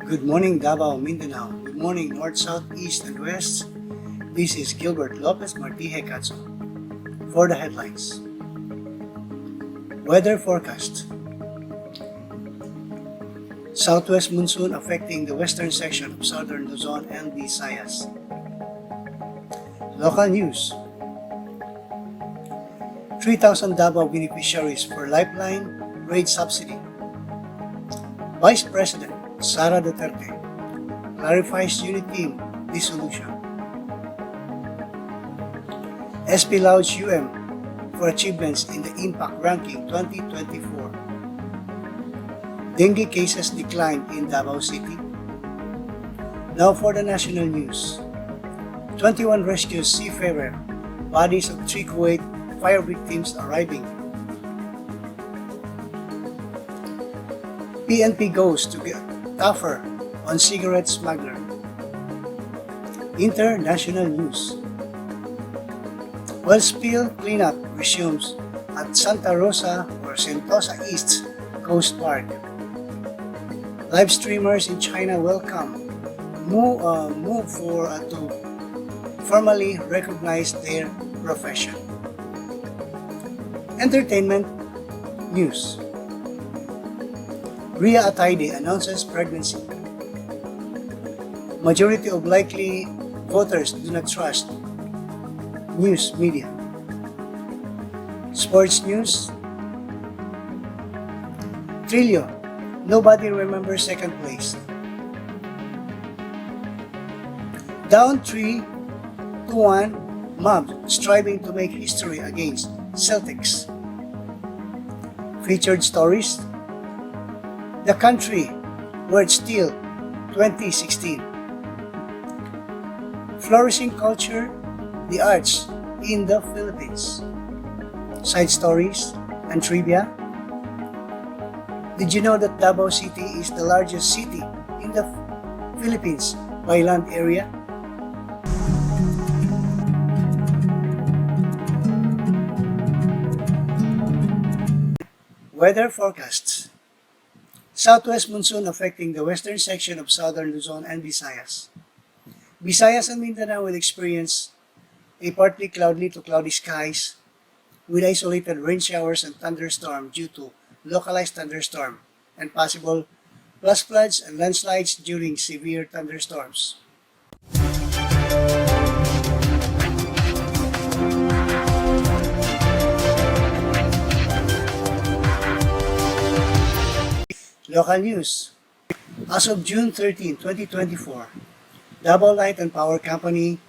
Good morning, Davao, Mindanao. Good morning, North, South, East, and West. This is Gilbert Lopez Martije Katso. For the headlines. Weather forecast. Southwest monsoon affecting the western section of southern Luzon and Visayas. Local news. 3,000 Davao beneficiaries for Lifeline rate subsidy. Vice President Sara Duterte clarifies unit team dissolution. SP lauds for achievements in the Impact Ranking 2024. Dengue cases declined in Davao City. Now for the national news. 21 rescues seafarer, bodies of 3 Kuwait fire victims arriving. PNP goes to get tougher on cigarette smuggler. International news. Well spill cleanup resumes at Santa Rosa or Sentosa East Coast Park. Live streamers in China welcome move to formally recognize their profession. Entertainment news. Ria Ataide announces pregnancy. Majority of likely voters do not trust news media. Sports news. Trillo, nobody remembers second place. Down 3-1, Mavs striving to make history against Celtics. Featured stories. The country where it's still 2016. Flourishing culture, the arts in the Philippines. Side stories and trivia. Did you know that Davao City is the largest city in the Philippines by land area? Weather forecasts. Southwest monsoon affecting the western section of southern Luzon and Visayas. Visayas and Mindanao will experience a partly cloudy to cloudy skies with isolated rain showers and thunderstorm due to localized thunderstorm and possible flash floods and landslides during severe thunderstorms. Local news. As of June 13, 2024, Davao Light and Power Company,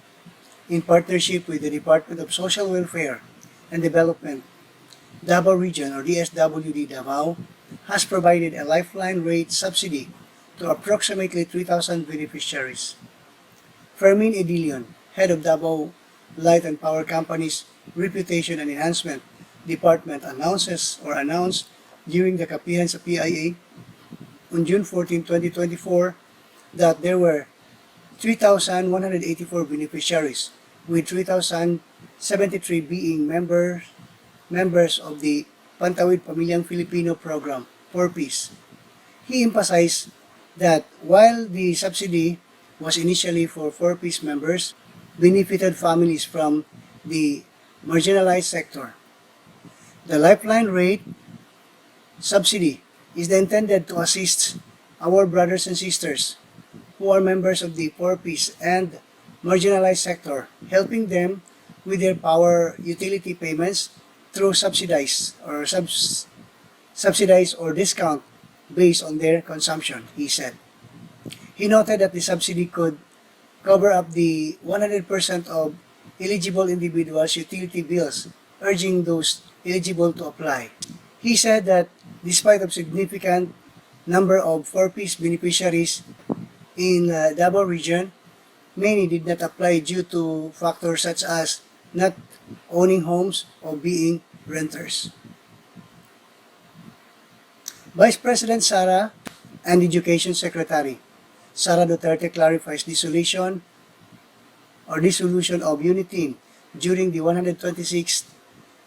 in partnership with the Department of Social Welfare and Development, Davao Region or DSWD Davao, has provided a lifeline rate subsidy to approximately 3,000 beneficiaries. Fermin Edilion, head of Davao Light and Power Company's Reputation and Enhancement Department, announced during the Kapihan sa PIA on June 14, 2024, that there were 3,184 beneficiaries, with 3,073 being members of the Pantawid Pamilyang Filipino program, 4Ps. He emphasized that while the subsidy was initially for 4Ps members, benefited families from the marginalized sector. The lifeline rate subsidy is intended to assist our brothers and sisters who are members of the 4Ps and marginalized sector, helping them with their power utility payments through subsidized or discount based on their consumption, he said. He noted that the subsidy could cover up the 100% of eligible individuals' utility bills, urging those eligible to apply. He said that despite of significant number of 4Ps beneficiaries in Davao region, many did not apply due to factors such as not owning homes or being renters. Vice President Sara and Education Secretary Sara Duterte clarifies dissolution of unit team during the 126th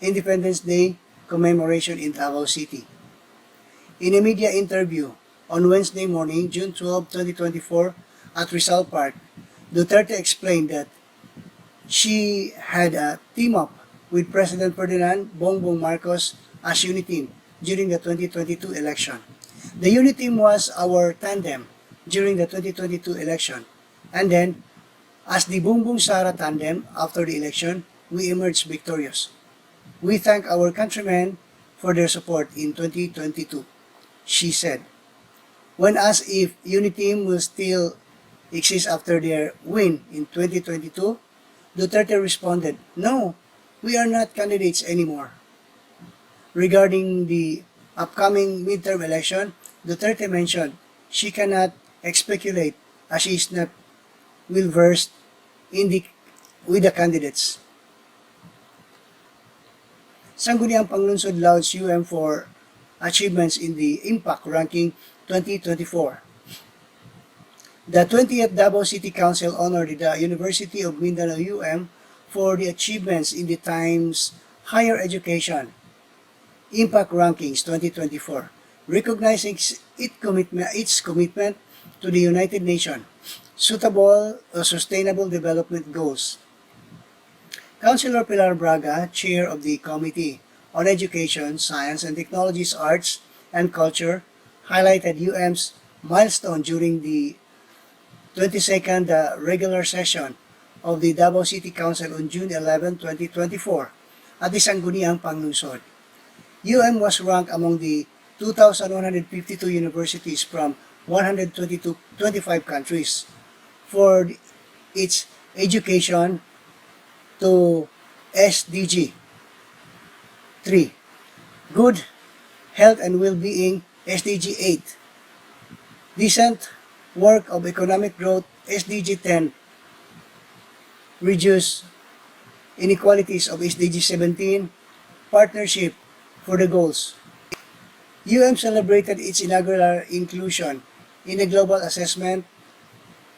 Independence Day commemoration in Davao City. In a media interview On Wednesday morning, June 12, 2024, at Rizal Park, Duterte explained that she had a team-up with President Ferdinand Bongbong Marcos as unit team during the 2022 election. The unit team was our tandem during the 2022 election. And then, as the Bongbong Sara tandem after the election, we emerged victorious. We thank our countrymen for their support in 2022, she said. When asked if unit team will still exist after their win in 2022, Duterte responded, "No, we are not candidates anymore." Regarding the upcoming midterm election, Duterte mentioned she cannot speculate as she is not well versed with the candidates. Sangguniang Panglungsod lauds for achievements in the Impact Ranking 2024. The 20th Davao City Council honored the University of Mindanao for the achievements in the Times Higher Education Impact Rankings 2024, recognizing its commitment to the United Nations Sustainable Development Goals. Councilor Pilar Braga, Chair of the Committee on Education, Science and Technologies, Arts and Culture, highlighted UM's milestone during the 22nd regular session of the Davao City Council on June 11, 2024 at the Sangguniang Panglungsod. Was ranked among the 2,152 universities from 25 countries for its education to SDG 3, Good Health and Well-being, SDG 8, Decent Work of Economic Growth, SDG 10, Reduce Inequalities of SDG 17, Partnership for the Goals. Celebrated its inaugural inclusion in a global assessment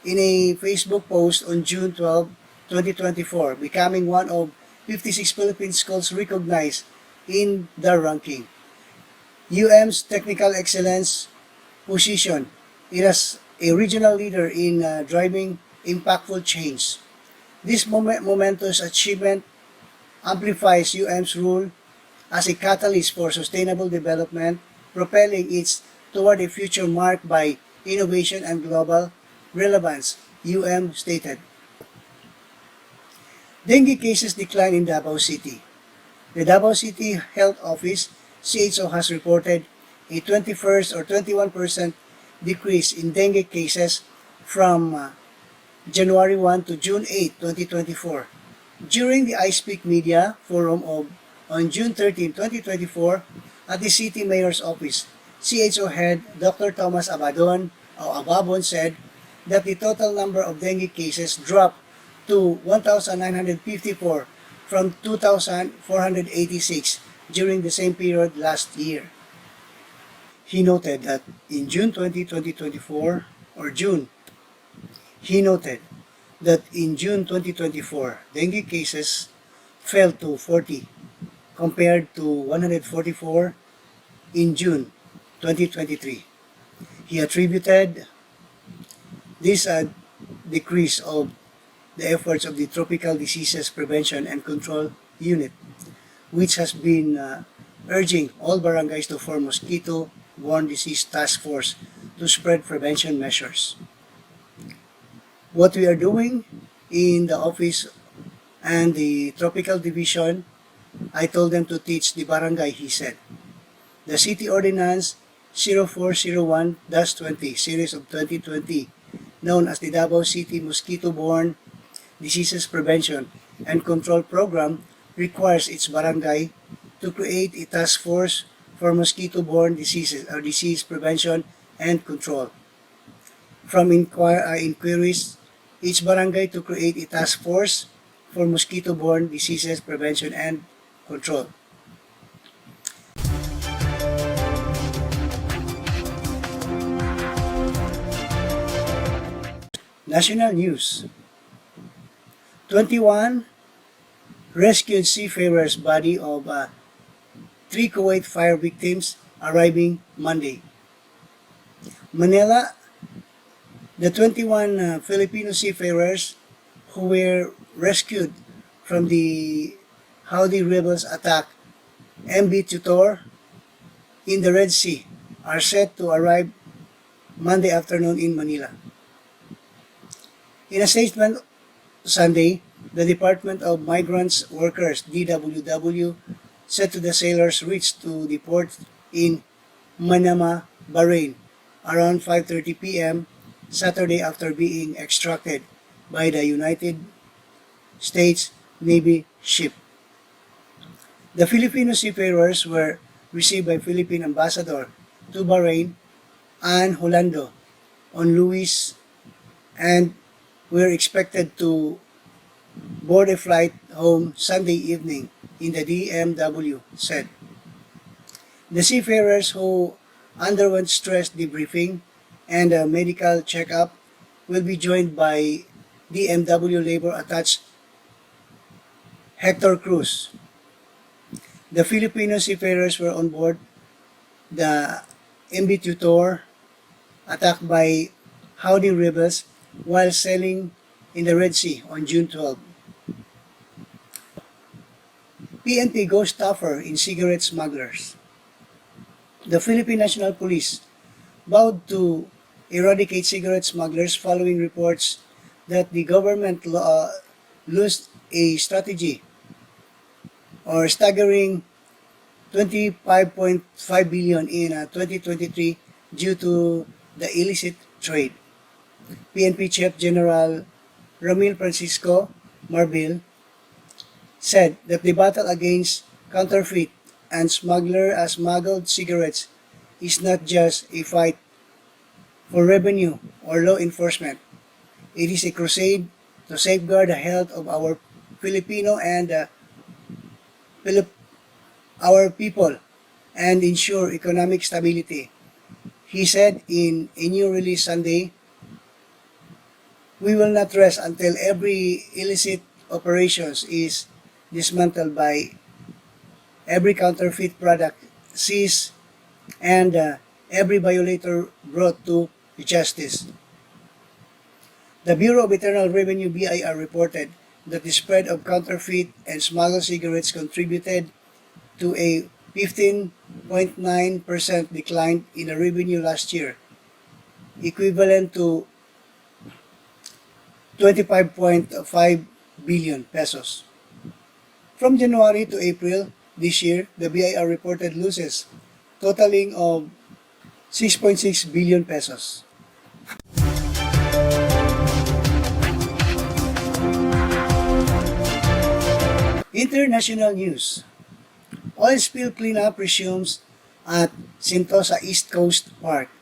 in a Facebook post on June 12, 2024, becoming one of 56 Philippine schools recognized in the ranking. Technical excellence position it as a regional leader in driving impactful change. This momentous achievement amplifies role as a catalyst for sustainable development, propelling it toward a future marked by innovation and global relevance, stated. Dengue cases decline in Davao City. The Davao City Health Office, CHO, has reported a 21% or 21% decrease in dengue cases from January 1 to June 8, 2024. During the I Speak Media Forum on June 13, 2024, at the City Mayor's Office, CHO head Dr. Thomas Ababon said that the total number of dengue cases dropped to 1,954 from 2,486 during the same period last year. He noted that in June 2024, dengue cases fell to 40 compared to 144 in June 2023. He attributed this decrease of the efforts of the Tropical Diseases Prevention and Control Unit, which has been urging all barangays to form mosquito-borne disease task force to spread prevention measures. What we are doing in the office and the Tropical Division, I told them to teach the barangay, he said. The City Ordinance 0401-20 series of 2020, known as the Davao City Mosquito-Borne Diseases Prevention and Control Program, requires its barangay to create a task force for mosquito-borne diseases or disease prevention and control. From inquiries, each barangay to create a task force for mosquito-borne diseases prevention and control. National news. 21 rescued seafarers' body of 3 Kuwait fire victims arriving Monday. Manila, the 21 Filipino seafarers who were rescued from the Houthi rebels' attack MV Tutor in the Red Sea are set to arrive Monday afternoon in Manila. In a statement Sunday, the Department of Migrants Workers (DWW) said to the sailors reached to the port in Manama, Bahrain, around 5:30 p.m. Saturday after being extracted by the United States Navy ship. The Filipino seafarers were received by Philippine Ambassador to Bahrain, Anne Holando, on Louis, and were expected to board a flight home Sunday evening, in the DMW said. The seafarers who underwent stress debriefing and a medical checkup will be joined by DMW labor attached Hector Cruz. The Filipino seafarers were on board the MV Tutor, attacked by Houthi rebels while sailing in the Red Sea on June 12. PNP goes tougher in cigarette smugglers. The Philippine National Police vowed to eradicate cigarette smugglers following reports that the government lost a strategy or staggering 25.5 billion in 2023 due to the illicit trade. PNP Chief General Ramil Francisco Marbil said that the battle against counterfeit and smuggled cigarettes is not just a fight for revenue or law enforcement. It is a crusade to safeguard the health of our Filipino and our people and ensure economic stability. He said in a new release Sunday, "We will not rest until every illicit operations is dismantled by every counterfeit product seized and every violator brought to justice." The Bureau of Internal Revenue BIR reported that the spread of counterfeit and smuggled cigarettes contributed to a 15.9% decline in the revenue last year, equivalent to 25.5 billion pesos. From January to April this year, the BIR reported losses totaling of 6.6 billion pesos. International news. Oil spill cleanup resumes at Sentosa East Coast Park.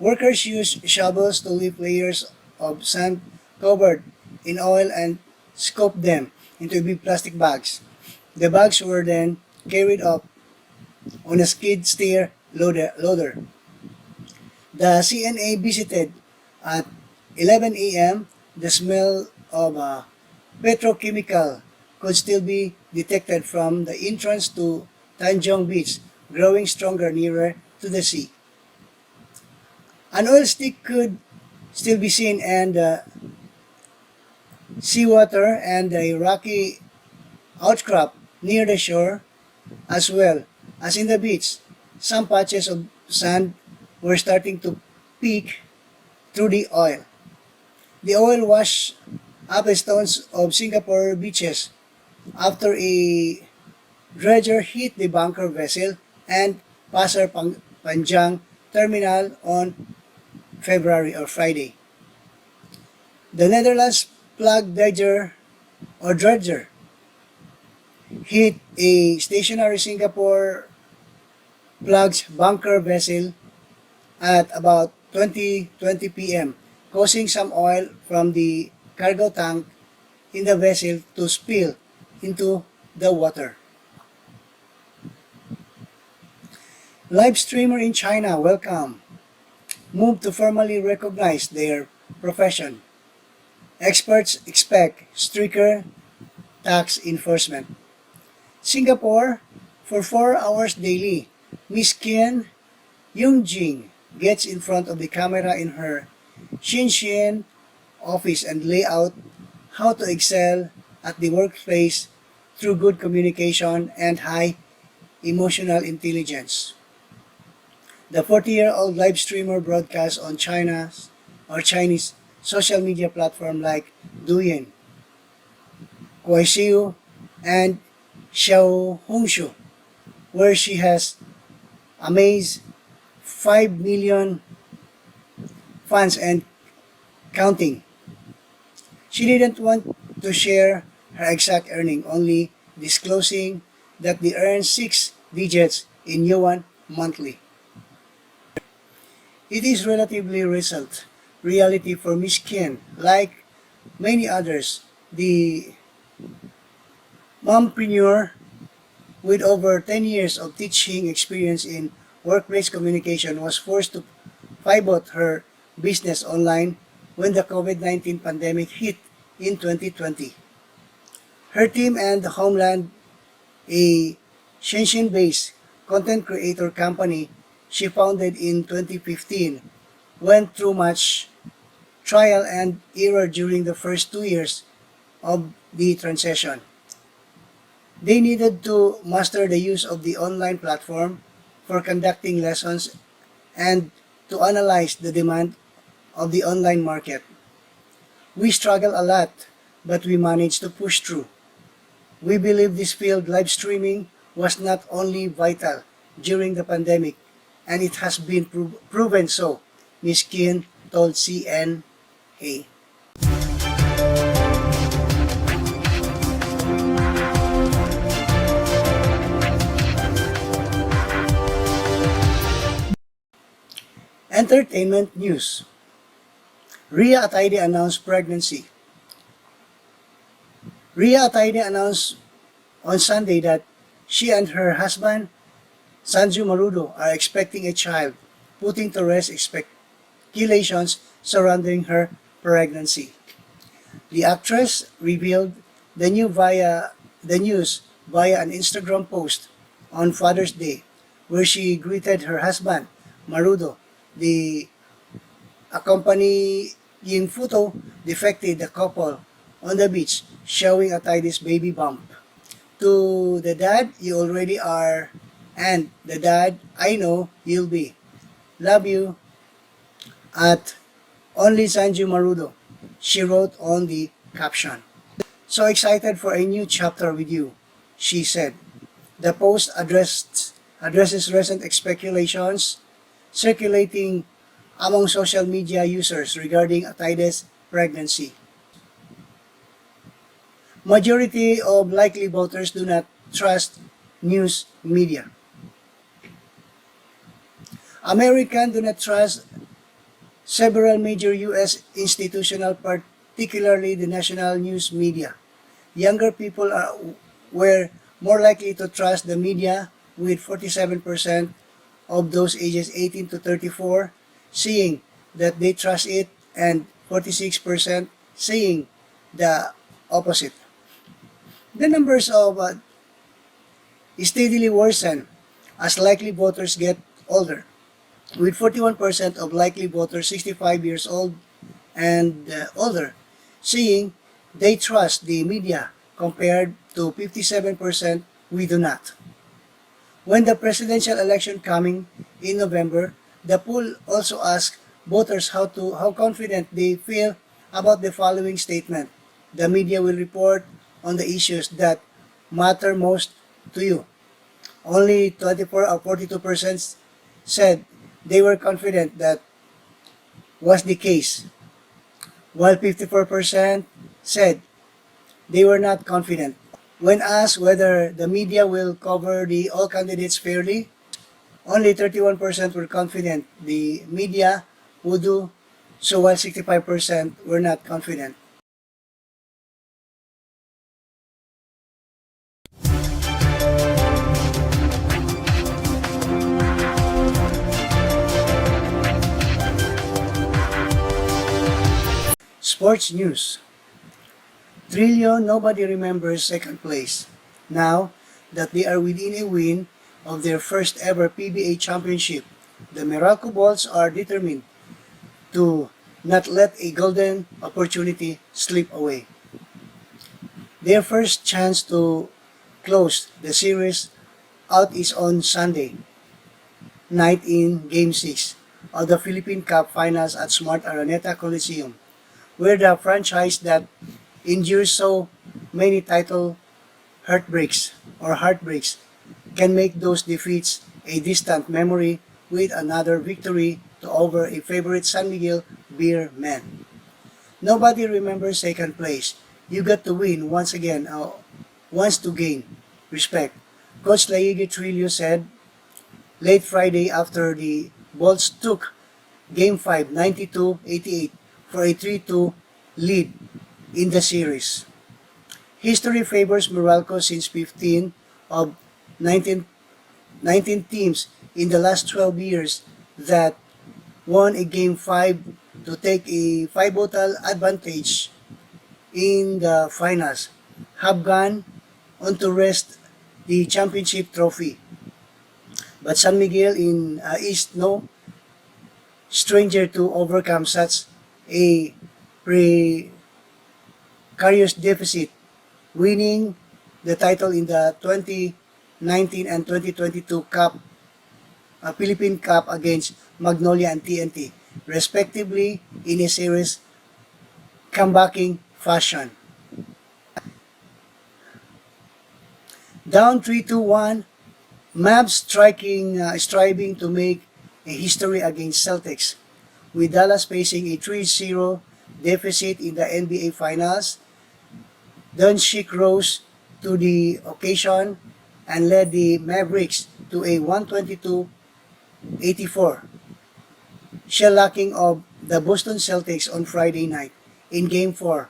Workers use shovels to lift layers of sand covered in oil and scoop them into big plastic bags. The bags were then carried up on a skid steer loader. The CNA visited at 11 a.m. The smell of petrochemical could still be detected from the entrance to Tanjong Beach, growing stronger nearer to the sea. An oil stick could still be seen, and seawater and a rocky outcrop near the shore, as well as in the beach. Some patches of sand were starting to peek through the oil. The oil washed up the stones of Singapore beaches after a dredger hit the bunker vessel and Pasar Panjang terminal on Friday. The Netherlands plug dredger hit a stationary Singapore plugged bunker vessel at about 20:20 p.m., causing some oil from the cargo tank in the vessel to spill into the water. Live streamer in China welcome move to formally recognize their profession. Experts expect stricter tax enforcement. Singapore, for 4 hours daily, Miss Kian Yungjing gets in front of the camera in her Shinshin office and lay out how to excel at the workplace through good communication and high emotional intelligence. The 40-year-old live streamer broadcasts on Chinese social media platform like Douyin, Kuaishou, and Xiaohongshu, where she has amazed 5 million fans and counting. She didn't want to share her exact earning, only disclosing that they earn 6 digits in yuan monthly. It is relatively recent reality for Miss Ken. Like many others, the mompreneur with over 10 years of teaching experience in workplace communication was forced to pivot her business online when the COVID-19 pandemic hit in 2020. Her team and Homeland, a Shenzhen-based content creator company she founded in 2015, went through much trial and error during the first 2 years of the transition. They needed to master the use of the online platform for conducting lessons and to analyze the demand of the online market. We struggle a lot, but we managed to push through. We believe this field, live streaming, was not only vital during the pandemic, and it has been proven so, Ms. Kim told CNA. Entertainment news. Rhea Ataide announced pregnancy. Rhea Ataide announced on Sunday that she and her husband, Sanju Marudo, are expecting a child, putting to rest speculations surrounding her pregnancy. The actress revealed the news via an Instagram post on Father's Day, where she greeted her husband, Marudo. The accompanying photo depicted the couple on the beach showing Ataide's baby bump. To the dad, you already are, and the dad, I know you'll be. Love you, at only Sanju Marudo, she wrote on the caption. So excited for a new chapter with you, she said. The post addresses recent speculations circulating among social media users regarding Ataide's pregnancy. Majority of likely voters do not trust news media. Americans do not trust several major U.S. institutional, particularly the national news media. Younger people were more likely to trust the media, with 47% of those ages 18 to 34 saying that they trust it, and 46% saying the opposite. The numbers of steadily worsen as likely voters get older, with 41% of likely voters 65 years old and older saying they trust the media, compared to 57% we do not. When the presidential election coming in November, the poll also asked voters how confident they feel about the following statement: the media will report on the issues that matter most to you. Only 24 or 42% said they were confident that was the case, while 54% said they were not confident. When asked whether the media will cover all candidates fairly, only 31% were confident the media would do so, while 65% were not confident. Sports news. Trillion, nobody remembers second place. Now that they are within a win of their first ever PBA championship, The Meralco Bulls are determined to not let a golden opportunity slip away. Their first chance to close the series out is on Sunday night in Game 6 of the Philippine Cup Finals at Smart Araneta Coliseum, where the franchise that endures so many title heartbreaks can make those defeats a distant memory with another victory to over a favorite San Miguel beer man. Nobody remembers second place. You got to win once again, once to gain respect. Coach Laige Trillo said late Friday after the Bolts took Game 5 92-88 for a 3-2 lead in the series. History favors Meralco since 15 of 19 teams in the last 12 years that won a Game 5 to take a pivotal advantage in the finals have gone on to rest the championship trophy. But San Miguel is no stranger to overcome such a precarious deficit, winning the title in the 2019 and 2022 Philippine Cup against Magnolia and TNT, respectively, in a series comebacking fashion. Down 3-1, Mavs striving to make a history against Celtics, with Dallas facing a 3-0 deficit in the NBA Finals. Doncic rose to the occasion and led the Mavericks to a 122-84 shellacking of the Boston Celtics on Friday night in Game 4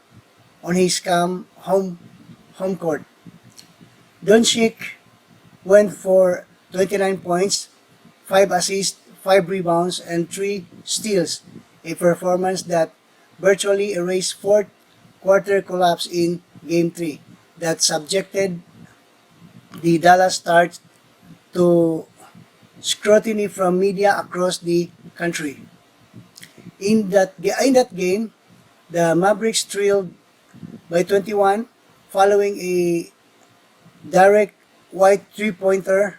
on his home court. Doncic went for 29 points, 5 assists, 5 rebounds, and 3 steals, a performance that virtually erased fourth quarter collapse in Game 3 that subjected the Dallas Stars to scrutiny from media across the country. In that game, the Mavericks trailed by 21 following a direct white three-pointer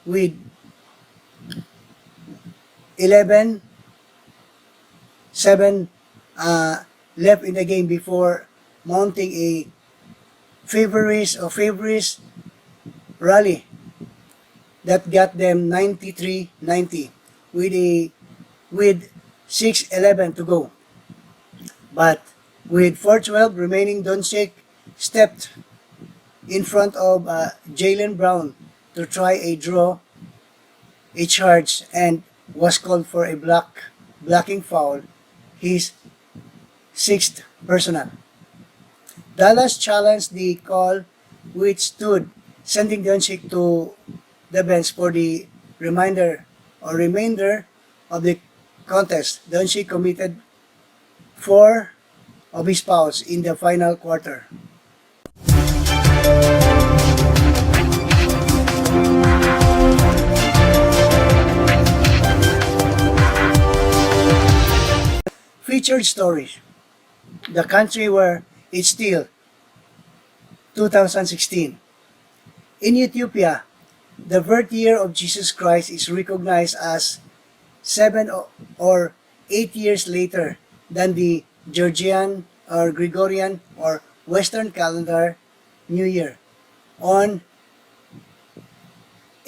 with 11-7 left in the game before mounting a feverish rally that got them 93-90 with 6:11 to go. But with 4:12 remaining, Doncic stepped in front of Jaylen Brown to try a charge, and was called for a blocking foul, his sixth personal. Dallas challenged the call, which stood, sending Doncic to the bench for the remainder of the contest. Doncic committed 4 of his fouls in the final quarter. Featured stories: the country where it's still 2016. In Ethiopia, the birth year of Jesus Christ is recognized as 7 or 8 years later than the Georgian or Gregorian or Western calendar New Year.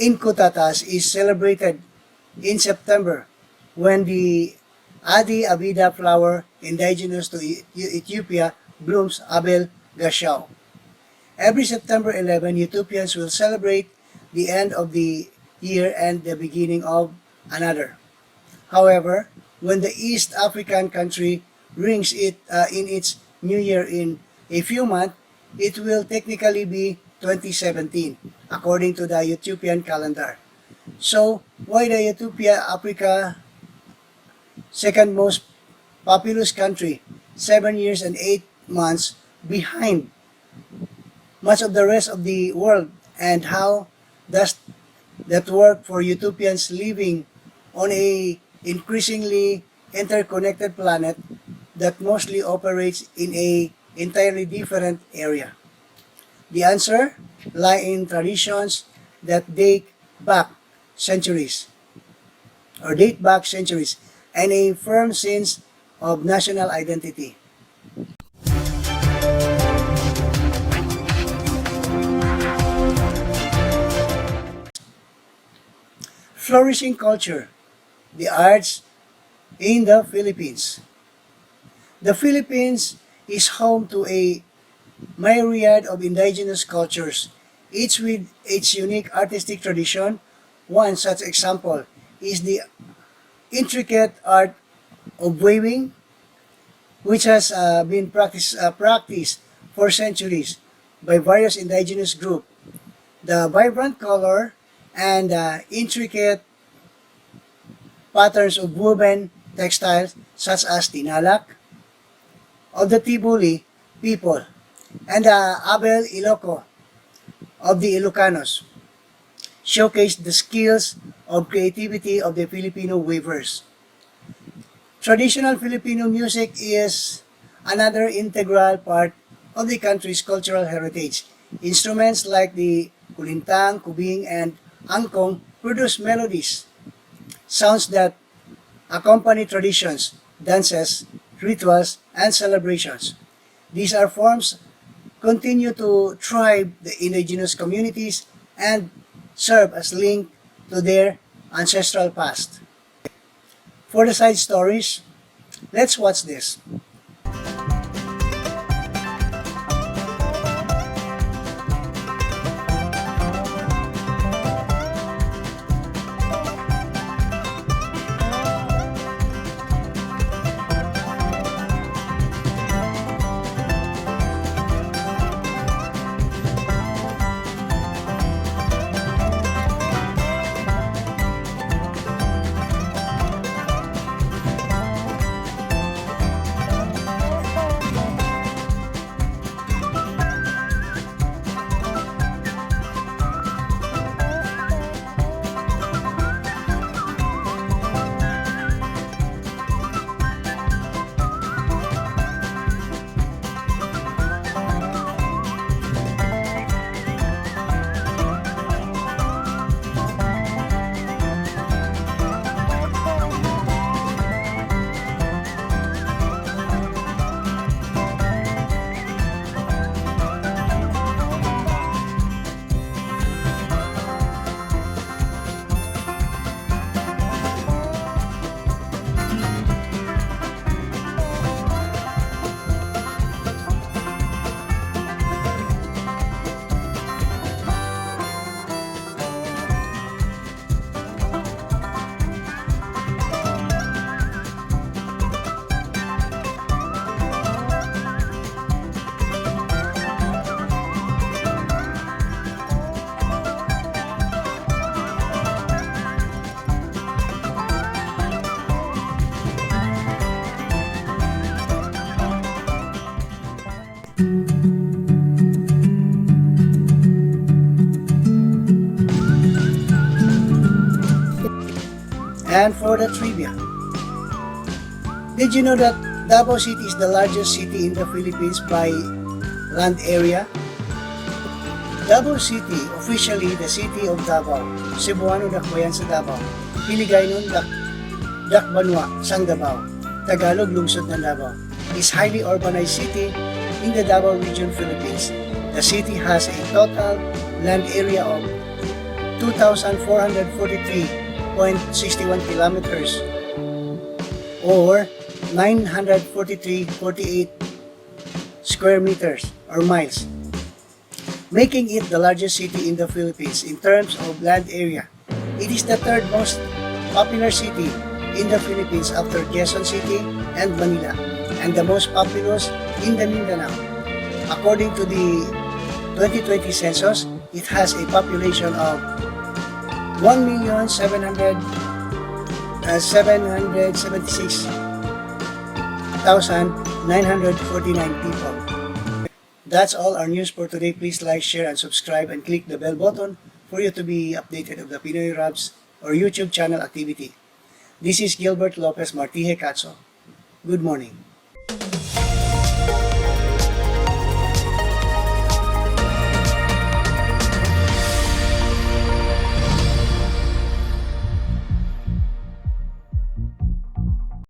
Inkutatas is celebrated in September, when the Adi Abida flower indigenous to Ethiopia blooms Abel Gashau. Every September 11, Ethiopians will celebrate the end of the year and the beginning of another. However, when the East African country rings it in its new year in a few months, it will technically be 2017 according to the Ethiopian calendar. So, why the Ethiopia, Africa, second most populous country, 7 years and 8 months behind much of the rest of the world, and how does that work for Ethiopians living on a increasingly interconnected planet that mostly operates in a entirely different area? The answer lies in traditions that centuries date back centuries and a firm sense of national identity. Flourishing culture, the arts in the Philippines. The Philippines is home to a myriad of indigenous cultures, each with its unique artistic tradition. One such example is the intricate art of weaving, which has been practiced for centuries by various indigenous groups. The vibrant color and intricate patterns of woven textiles such as tinalak of the Tibuli people and the Abel Iloco of the Ilocanos showcase the skills of creativity of the Filipino weavers. Traditional Filipino music is another integral part of the country's cultural heritage. Instruments like the kulintang, kubing, and angkong produce melodies, sounds that accompany traditions, dances, rituals, and celebrations. These art forms continue to thrive the indigenous communities and serve as link to their ancestral past. For the side stories, let's watch this. And for the trivia, did you know that Davao City is the largest city in the Philippines by land area? Davao City, officially the city of Davao, Cebuano dakbayan sa Davao, Hiligaynon dakbanwa sang Davao, Tagalog lungsod ng Davao, is highly urbanized city in the Davao region, Philippines. The city has a total land area of 2,443.61 kilometers or 943.48 square meters or miles, making it the largest city in the Philippines in terms of land area. It is the third most popular city in the Philippines after Quezon City and Manila, and the most populous in the Mindanao. According to the 2020 census, it has a population of 1,776,949 people. That's all our news for today. Please like, share, and subscribe, and click the bell button for you to be updated of the Pinoy Rabs or YouTube channel activity. This is Gilbert Lopez Martije Cacho. Good morning.